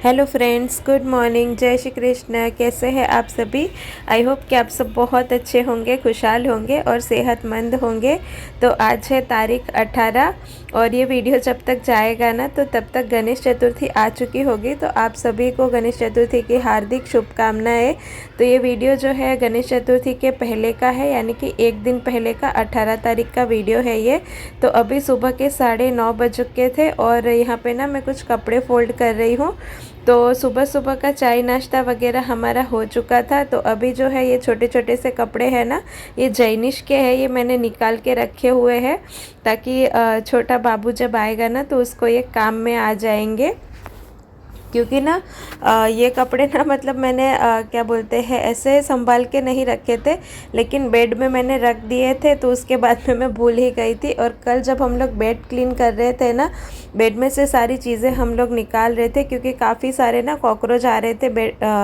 Hello friends, good morning, जय श्री कृष्ण। कैसे हैं आप सभी? आई होप कि आप सब बहुत अच्छे होंगे, खुशहाल होंगे और सेहतमंद होंगे। तो आज है तारीख 18 और ये वीडियो जब तक जाएगा ना तो तब तक गणेश चतुर्थी आ चुकी होगी। तो आप सभी को गणेश चतुर्थी की हार्दिक शुभकामनाएं। तो ये वीडियो जो है गणेश चतुर्थी के पहले का है, यानी कि एक दिन पहले का 18 तारीख का वीडियो है ये। तो अभी सुबह के 9:30 बज चुके थे और यहाँ पे ना मैं कुछ कपड़े फोल्ड कर रही हूँ। तो सुबह सुबह का चाय नाश्ता वगैरह हमारा हो चुका था। तो अभी जो है ये छोटे छोटे से कपड़े हैं ना, ये जैनिश के हैं, ये मैंने निकाल के रखे हुए हैं ताकि छोटा बाबू जब आएगा ना तो उसको ये काम में आ जाएंगे। क्योंकि ना ये कपड़े ना मतलब मैंने क्या बोलते हैं ऐसे संभाल के नहीं रखे थे, लेकिन बेड में मैंने रख दिए थे। तो उसके बाद में मैं भूल ही गई थी। और कल जब हम लोग बेड क्लीन कर रहे थे ना, बेड में से सारी चीज़ें हम लोग निकाल रहे थे क्योंकि काफ़ी सारे ना कॉकरोच आ रहे थे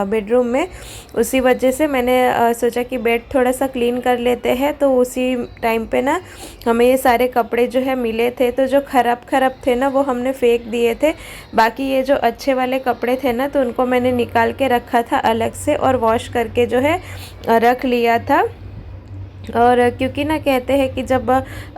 बेडरूम में। उसी वजह से मैंने सोचा कि बेड थोड़ा सा क्लीन कर लेते हैं। तो उसी टाइम पे ना हमें ये सारे कपड़े जो है मिले थे। तो जो ख़राब थे ना वो हमने फेंक दिए थे। बाकी ये जो अच्छे वाले कपड़े थे ना तो उनको मैंने निकाल के रखा था अलग से और वॉश करके जो है रख लिया था। और क्योंकि ना कहते हैं कि जब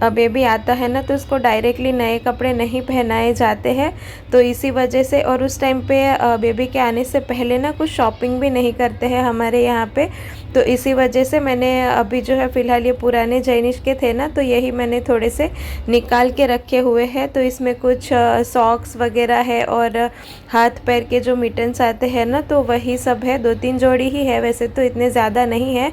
बेबी आता है ना तो उसको डायरेक्टली नए कपड़े नहीं पहनाए जाते हैं। तो इसी वजह से, और उस टाइम पे बेबी के आने से पहले ना कुछ शॉपिंग भी नहीं करते हैं हमारे यहाँ पे। तो इसी वजह से मैंने अभी जो है फ़िलहाल ये पुराने जैनिश के थे ना तो यही मैंने थोड़े से निकाल के रखे हुए हैं। तो इसमें कुछ सॉक्स वगैरह है और हाथ पैर के जो मिटन्स आते हैं ना तो वही सब है। 2-3 जोड़ी ही है, वैसे तो इतने ज़्यादा नहीं है।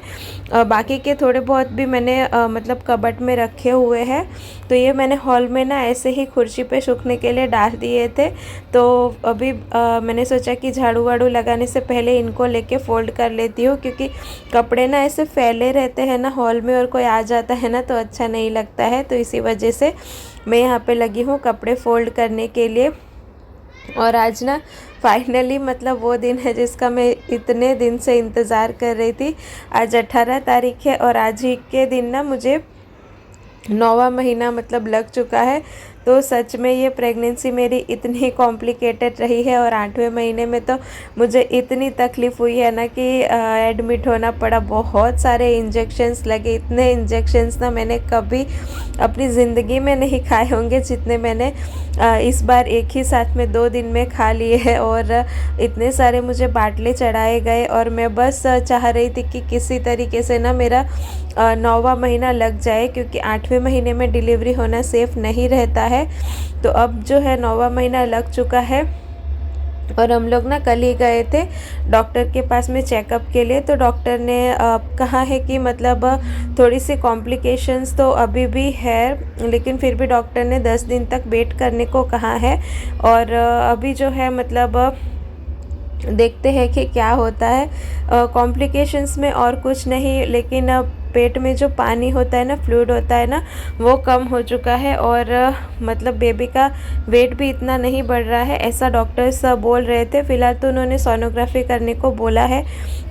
बाकी के थोड़े बहुत भी मैंने मतलब कबर्ड में रखे हुए हैं। तो ये मैंने हॉल में ना ऐसे ही कुर्सी पे सूखने के लिए डाल दिए थे। तो अभी मैंने सोचा कि झाड़ू वाड़ू लगाने से पहले इनको लेके फोल्ड कर लेती हूँ, क्योंकि कपड़े ना ऐसे फैले रहते हैं ना हॉल में और कोई आ जाता है ना तो अच्छा नहीं लगता है। तो इसी वजह से मैं यहाँ पे लगी हूँ कपड़े फोल्ड करने के लिए। और आज ना फाइनली मतलब वो दिन है जिसका मैं इतने दिन से इंतज़ार कर रही थी। आज 18 तारीख है और आज ही के दिन ना मुझे 9वां महीना मतलब लग चुका है। तो सच में ये प्रेगनेंसी मेरी इतनी कॉम्प्लिकेटेड रही है और 8वें महीने में तो मुझे इतनी तकलीफ़ हुई है ना कि एडमिट होना पड़ा। बहुत सारे इंजेक्शन्स लगे, इतने इंजेक्शन्स ना मैंने कभी अपनी ज़िंदगी में नहीं खाए होंगे जितने मैंने इस बार एक ही साथ में 2 दिन में खा लिए हैं। और इतने सारे मुझे बाटले चढ़ाए गए और मैं बस चाह रही थी कि किसी तरीके से ना मेरा 9वां महीना लग जाए, क्योंकि 8वें महीने में डिलीवरी होना सेफ़ नहीं रहता है। तो अब जो है 9वां महीना लग चुका है और हम लोग ना कल ही गए थे डॉक्टर के पास में चेकअप के लिए। तो डॉक्टर ने कहा है कि मतलब थोड़ी सी कॉम्प्लिकेशंस तो अभी भी है, लेकिन फिर भी डॉक्टर ने 10 दिन तक वेट करने को कहा है। और अभी जो है मतलब देखते हैं कि क्या होता है। कॉम्प्लिकेशंस में और कुछ नहीं, लेकिन पेट में जो पानी होता है ना, फ्लूइड होता है ना, वो कम हो चुका है। और मतलब बेबी का वेट भी इतना नहीं बढ़ रहा है ऐसा डॉक्टर्स बोल रहे थे। फ़िलहाल तो उन्होंने सोनोग्राफी करने को बोला है।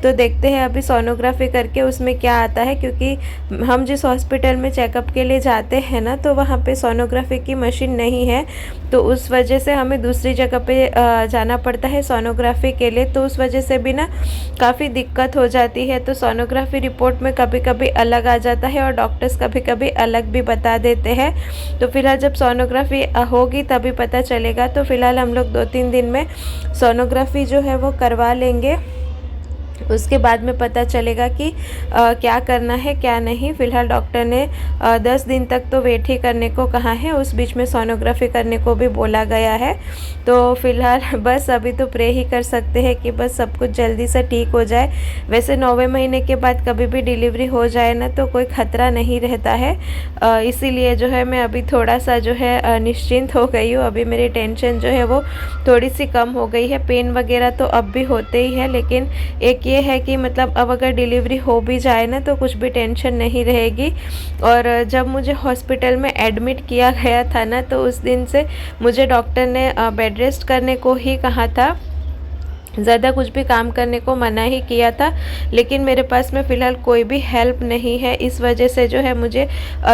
तो देखते हैं अभी सोनोग्राफी करके उसमें क्या आता है, क्योंकि हम जिस हॉस्पिटल में चेकअप के लिए जाते हैं ना तो वहाँ पे सोनोग्राफी की मशीन नहीं है। तो उस वजह से हमें दूसरी जगह पे जाना पड़ता है सोनोग्राफी के लिए। तो उस वजह से भी ना काफ़ी दिक्कत हो जाती है। तो सोनोग्राफी रिपोर्ट में कभी कभी अलग आ जाता है और डॉक्टर्स कभी कभी अलग भी बता देते हैं। तो फिलहाल जब सोनोग्राफी होगी तभी पता चलेगा। तो फिलहाल हम लोग 2-3 दिन में सोनोग्राफी जो है वो करवा लेंगे, उसके बाद में पता चलेगा कि क्या करना है क्या नहीं। फ़िलहाल डॉक्टर ने 10 दिन तक तो वेट ही करने को कहा है, उस बीच में सोनोग्राफी करने को भी बोला गया है। तो फ़िलहाल बस अभी तो प्रे ही कर सकते हैं कि बस सब कुछ जल्दी से ठीक हो जाए। वैसे 9वें महीने के बाद कभी भी डिलीवरी हो जाए ना तो कोई ख़तरा नहीं रहता है। इसीलिए जो है मैं अभी थोड़ा सा जो है निश्चिंत हो गई हूँ। अभी मेरी टेंशन जो है वो थोड़ी सी कम हो गई है। पेन वगैरह तो अब भी होते ही है, लेकिन एक ये है कि मतलब अब अगर डिलीवरी हो भी जाए ना तो कुछ भी टेंशन नहीं रहेगी। और जब मुझे हॉस्पिटल में एडमिट किया गया था ना तो उस दिन से मुझे डॉक्टर ने बेड रेस्ट करने को ही कहा था। ज़्यादा कुछ भी काम करने को मना ही किया था, लेकिन मेरे पास में फ़िलहाल कोई भी हेल्प नहीं है। इस वजह से जो है मुझे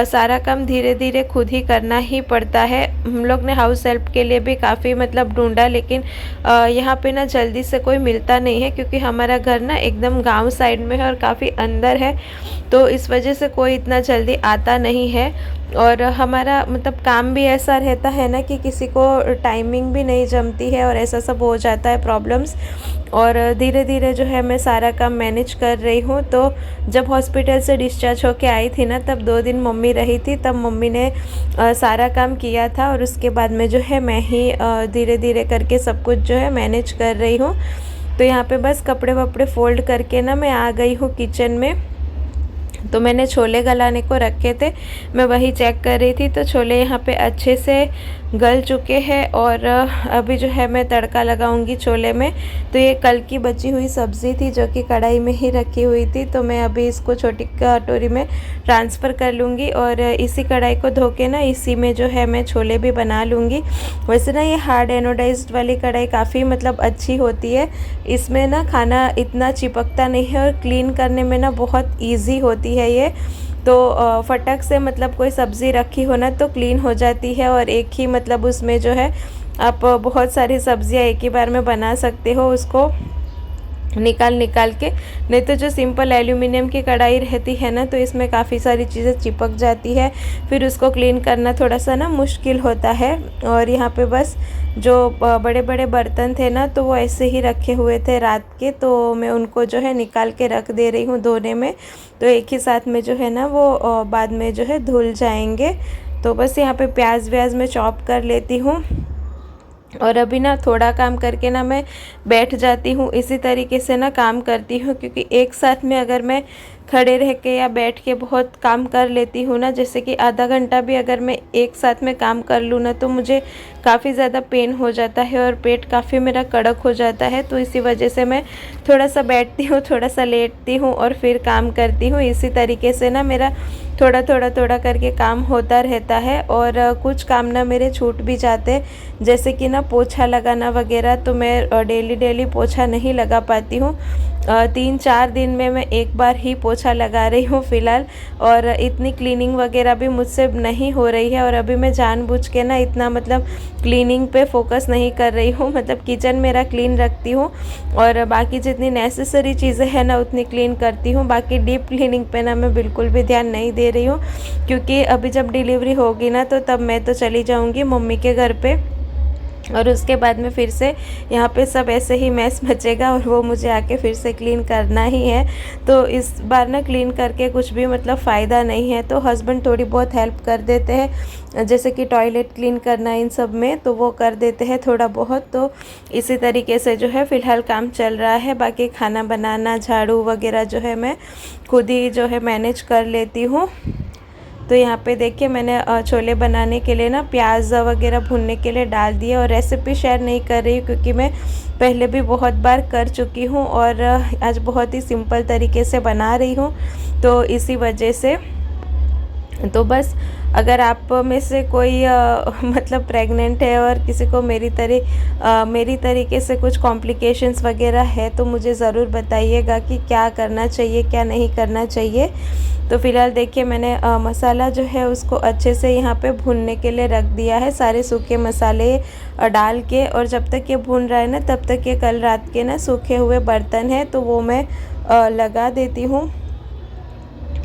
सारा काम धीरे धीरे खुद ही करना ही पड़ता है। हम लोग ने हाउस हेल्प के लिए भी काफ़ी मतलब ढूंढा, लेकिन यहाँ पे ना जल्दी से कोई मिलता नहीं है, क्योंकि हमारा घर ना एकदम गांव साइड में है और काफ़ी अंदर है, तो इस वजह से कोई इतना जल्दी आता नहीं है। और हमारा मतलब काम भी ऐसा रहता है ना कि किसी को टाइमिंग भी नहीं जमती है और ऐसा सब हो जाता है प्रॉब्लम्स। और धीरे धीरे जो है मैं सारा काम मैनेज कर रही हूँ। तो जब हॉस्पिटल से डिस्चार्ज होके आई थी ना, तब 2 दिन मम्मी रही थी, तब मम्मी ने सारा काम किया था, और उसके बाद में जो है मैं ही धीरे धीरे करके सब कुछ जो है मैनेज कर रही हूँ। तो यहाँ पे बस कपड़े वपड़े फोल्ड करके ना मैं आ गई हूँ किचन में। तो मैंने छोले गलाने को रखे थे, मैं वही चेक कर रही थी। तो छोले यहाँ पे अच्छे से गल चुके हैं, और अभी जो है मैं तड़का लगाऊंगी छोले में। तो ये कल की बची हुई सब्ज़ी थी जो कि कढ़ाई में ही रखी हुई थी, तो मैं अभी इसको छोटी कटोरी में ट्रांसफ़र कर लूँगी, और इसी कढ़ाई को धो के ना इसी में जो है मैं छोले भी बना लूँगी। वैसे ना ये हार्ड एनोडाइज्ड वाली कढ़ाई काफ़ी मतलब अच्छी होती है, इसमें ना खाना इतना चिपकता नहीं है, और क्लीन करने में ना बहुत ईजी होती है ये। तो फटक से मतलब कोई सब्ज़ी रखी हो ना तो क्लीन हो जाती है, और एक ही मतलब उसमें जो है आप बहुत सारी सब्ज़ियाँ एक ही बार में बना सकते हो उसको निकाल के। नहीं तो जो सिंपल एल्यूमिनियम की कढ़ाई रहती है ना, तो इसमें काफ़ी सारी चीज़ें चिपक जाती है, फिर उसको क्लीन करना थोड़ा सा ना मुश्किल होता है। और यहाँ पे बस जो बड़े बड़े बर्तन थे ना, तो वो ऐसे ही रखे हुए थे रात के, तो मैं उनको जो है निकाल के रख दे रही हूँ धोने में। तो एक ही साथ में जो है ना वो बाद में जो है धुल जाएंगे। तो बस यहाँ पे प्याज व्याज मैं चॉप कर लेती हूँ, और अभी ना थोड़ा काम करके ना मैं बैठ जाती हूँ। इसी तरीके से ना काम करती हूँ, क्योंकि एक साथ में अगर मैं खड़े रह के या बैठ के बहुत काम कर लेती हूँ ना, जैसे कि आधा घंटा भी अगर मैं एक साथ में काम कर लूँ ना, तो मुझे काफ़ी ज़्यादा पेन हो जाता है और पेट काफ़ी मेरा कड़क हो जाता है। तो इसी वजह से मैं थोड़ा सा बैठती हूँ, थोड़ा सा लेटती हूँ और फिर काम करती हूँ। इसी तरीके से ना मेरा थोड़ा करके काम होता रहता है। और कुछ काम ना मेरे छूट भी जाते, जैसे कि ना पोछा लगाना वगैरह, तो मैं डेली पोछा नहीं लगा पाती हूँ। 3-4 दिन में मैं एक बार ही पोछा लगा रही हूँ फ़िलहाल, और इतनी क्लीनिंग वगैरह भी मुझसे नहीं हो रही है। और अभी मैं जानबूझ के ना इतना मतलब क्लीनिंग पे फोकस नहीं कर रही हूँ, मतलब किचन मेरा क्लीन रखती हूँ, और बाकी जितनी नेसेसरी चीज़ें हैं ना उतनी क्लीन करती हूँ। बाकी डीप क्लीनिंग पे ना मैं बिल्कुल भी ध्यान नहीं दे रही हूँ, क्योंकि अभी जब डिलीवरी होगी ना, तो तब मैं तो चली जाऊँगी मम्मी के घर पे, और उसके बाद में फिर से यहाँ पे सब ऐसे ही मैस मचेगा, और वो मुझे आके फिर से क्लीन करना ही है। तो इस बार ना क्लीन करके कुछ भी मतलब फ़ायदा नहीं है। तो हस्बैंड थोड़ी बहुत हेल्प कर देते हैं, जैसे कि टॉयलेट क्लीन करना इन सब में, तो वो कर देते हैं थोड़ा बहुत। तो इसी तरीके से जो है फ़िलहाल काम चल रहा है। बाकी खाना बनाना, झाड़ू वगैरह जो है मैं खुद ही जो है मैनेज कर लेती हूँ। तो यहाँ पे देखिए मैंने छोले बनाने के लिए ना प्याज वगैरह भूनने के लिए डाल दिया, और रेसिपी शेयर नहीं कर रही हूँ क्योंकि मैं पहले भी बहुत बार कर चुकी हूँ, और आज बहुत ही सिंपल तरीके से बना रही हूँ, तो इसी वजह से। तो बस अगर आप में से कोई मतलब प्रेग्नेंट है और किसी को मेरी तरीके से कुछ कॉम्प्लिकेशंस वगैरह है, तो मुझे ज़रूर बताइएगा कि क्या करना चाहिए, क्या नहीं करना चाहिए। तो फ़िलहाल देखिए मैंने मसाला जो है उसको अच्छे से यहाँ पे भूनने के लिए रख दिया है, सारे सूखे मसाले डाल के। और जब तक ये भून रहा है ना, तब तक ये कल रात के ना सूखे हुए बर्तन हैं, तो वो मैं लगा देती हूँ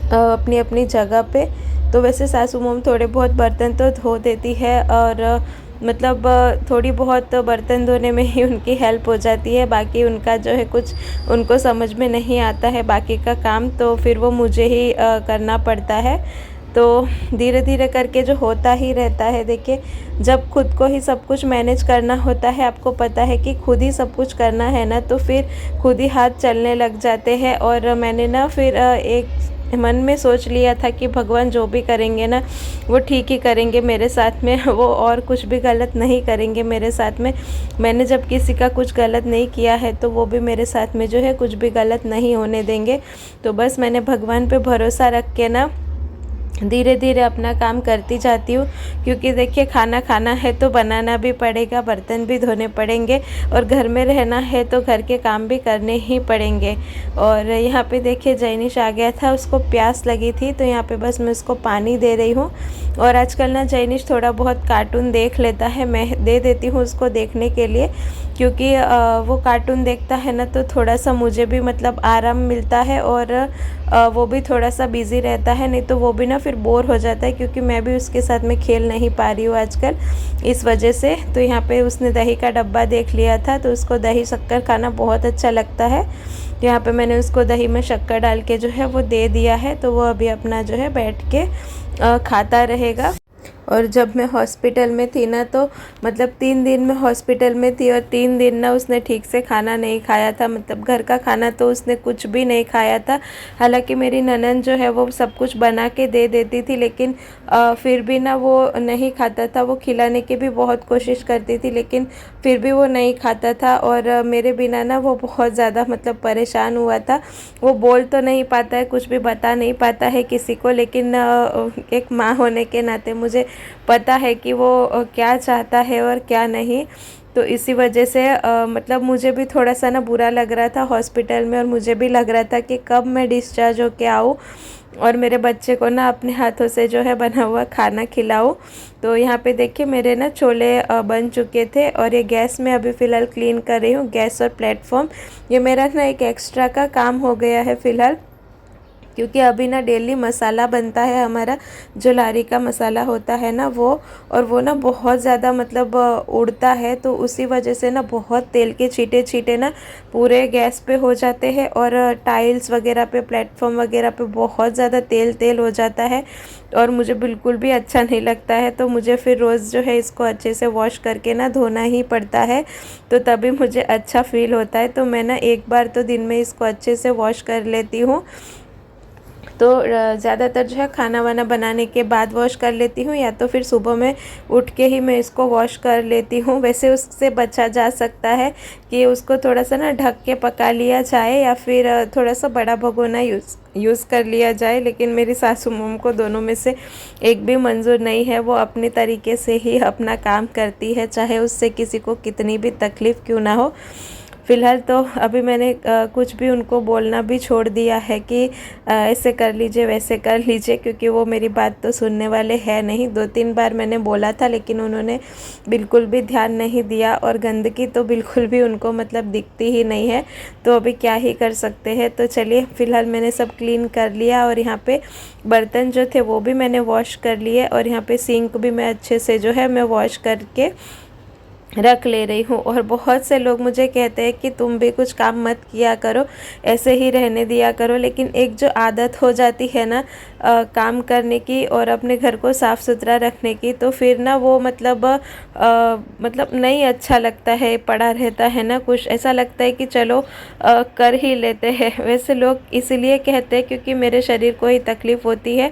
अपनी अपनी जगह पे। तो वैसे सासू मॉम थोड़े बहुत बर्तन तो धो देती है, और मतलब थोड़ी बहुत बर्तन धोने में ही उनकी हेल्प हो जाती है। बाकी उनका जो है कुछ उनको समझ में नहीं आता है बाकी का काम, तो फिर वो मुझे ही करना पड़ता है। तो धीरे धीरे करके जो होता ही रहता है। देखिए जब खुद को ही सब कुछ मैनेज करना होता है, आपको पता है कि खुद ही सब कुछ करना है ना, तो फिर खुद ही हाथ चलने लग जाते हैं। और मैंने ना फिर एक मन में सोच लिया था कि भगवान जो भी करेंगे ना वो ठीक ही करेंगे मेरे साथ में, वो और कुछ भी गलत नहीं करेंगे मेरे साथ में। मैंने जब किसी का कुछ गलत नहीं किया है, तो वो भी मेरे साथ में जो है कुछ भी गलत नहीं होने देंगे। तो बस मैंने भगवान पे भरोसा रख के ना धीरे धीरे अपना काम करती जाती हूँ, क्योंकि देखिए खाना खाना है तो बनाना भी पड़ेगा, बर्तन भी धोने पड़ेंगे और घर में रहना है तो घर के काम भी करने ही पड़ेंगे। और यहाँ पे देखिए जैनिश आ गया था, उसको प्यास लगी थी, तो यहाँ पे बस मैं उसको पानी दे रही हूँ। और आजकल ना जैनिश थोड़ा बहुत कार्टून देख लेता है, मैं दे देती हूँ उसको देखने के लिए, क्योंकि वो कार्टून देखता है ना तो थोड़ा सा मुझे भी मतलब आराम मिलता है और वो भी थोड़ा सा बिज़ी रहता है, नहीं तो वो भी ना फिर बोर हो जाता है, क्योंकि मैं भी उसके साथ में खेल नहीं पा रही हूँ आजकल इस वजह से। तो यहाँ पे उसने दही का डब्बा देख लिया था, तो उसको दही शक्कर खाना बहुत अच्छा लगता है। तो यहाँ पे मैंने उसको दही में शक्कर डाल के जो है वो दे दिया है, तो वो अभी अपना जो है बैठ के खाता रहेगा। और जब मैं हॉस्पिटल में थी ना, तो मतलब 3 दिन मैं हॉस्पिटल में थी और 3 दिन ना उसने ठीक से खाना नहीं खाया था, मतलब घर का खाना तो उसने कुछ भी नहीं खाया था। हालांकि मेरी ननद जो है वो सब कुछ बना के दे देती थी, लेकिन फिर भी ना वो नहीं खाता था। वो खिलाने की भी बहुत कोशिश करती थी, लेकिन फिर भी वो नहीं खाता था। और मेरे बिना ना वो बहुत ज़्यादा मतलब परेशान हुआ था। वो बोल तो नहीं पाता है, कुछ भी बता नहीं पाता है किसी को, लेकिन एक माँ होने के नाते मुझे पता है कि वो क्या चाहता है और क्या नहीं। तो इसी वजह से मतलब मुझे भी थोड़ा सा ना बुरा लग रहा था हॉस्पिटल में, और मुझे भी लग रहा था कि कब मैं डिस्चार्ज होके आऊँ और मेरे बच्चे को ना अपने हाथों से जो है बना हुआ खाना खिलाऊं। तो यहाँ पे देखिए मेरे ना छोले बन चुके थे, और ये गैस में अभी फ़िलहाल क्लीन कर रही हूँ, गैस और प्लेटफॉर्म। ये मेरा ना एक एक्स्ट्रा का काम हो गया है फ़िलहाल, क्योंकि अभी ना डेली मसाला बनता है हमारा, जो लारी का मसाला होता है ना वो, और वो ना बहुत ज़्यादा मतलब उड़ता है, तो उसी वजह से ना बहुत तेल के छींटे छींटे ना पूरे गैस पे हो जाते हैं, और टाइल्स वगैरह पे, प्लेटफॉर्म वगैरह पे बहुत ज़्यादा तेल तेल हो जाता है, और मुझे बिल्कुल भी अच्छा नहीं लगता है। तो मुझे फिर रोज़ जो है इसको अच्छे से वॉश करके ना धोना ही पड़ता है, तो तभी मुझे अच्छा फील होता है। तो मैं ना एक बार तो दिन में इसको अच्छे से वॉश कर लेती हूँ। तो ज़्यादातर जो है खाना वाना बनाने के बाद वॉश कर लेती हूँ, या तो फिर सुबह में उठ के ही मैं इसको वॉश कर लेती हूँ। वैसे उससे बचा जा सकता है कि उसको थोड़ा सा ना ढक के पका लिया जाए, या फिर थोड़ा सा बड़ा भगोना यूज़ कर लिया जाए, लेकिन मेरी सासू मॉम को दोनों में से एक भी मंजूर नहीं है। वो अपने तरीके से ही अपना काम करती है, चाहे उससे किसी को कितनी भी तकलीफ़ क्यों ना हो। फ़िलहाल तो अभी मैंने कुछ भी उनको बोलना भी छोड़ दिया है कि ऐसे कर लीजिए, वैसे कर लीजिए, क्योंकि वो मेरी बात तो सुनने वाले हैं नहीं। 2-3 बार मैंने बोला था, लेकिन उन्होंने बिल्कुल भी ध्यान नहीं दिया, और गंदगी तो बिल्कुल भी उनको मतलब दिखती ही नहीं है। तो अभी क्या ही कर सकते हैं। तो चलिए, फ़िलहाल मैंने सब क्लीन कर लिया, और यहाँ पे बर्तन जो थे वो भी मैंने वॉश कर लिए, और यहाँ पे सिंक भी मैं अच्छे से जो है मैं वॉश करके रख ले रही हूँ। और बहुत से लोग मुझे कहते हैं कि तुम भी कुछ काम मत किया करो, ऐसे ही रहने दिया करो, लेकिन एक जो आदत हो जाती है ना काम करने की और अपने घर को साफ़ सुथरा रखने की, तो फिर ना वो मतलब नहीं अच्छा लगता है, पड़ा रहता है ना, कुछ ऐसा लगता है कि चलो कर ही लेते हैं। वैसे लोग इसीलिए कहते हैं क्योंकि मेरे शरीर को ही तकलीफ़ होती है,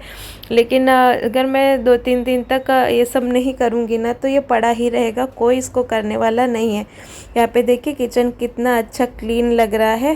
लेकिन अगर मैं 2-3 दिन तक ये सब नहीं करूँगी ना, तो ये पड़ा ही रहेगा, कोई इसको करने वाला नहीं है। यहाँ पे देखिए किचन कितना अच्छा क्लीन लग रहा है।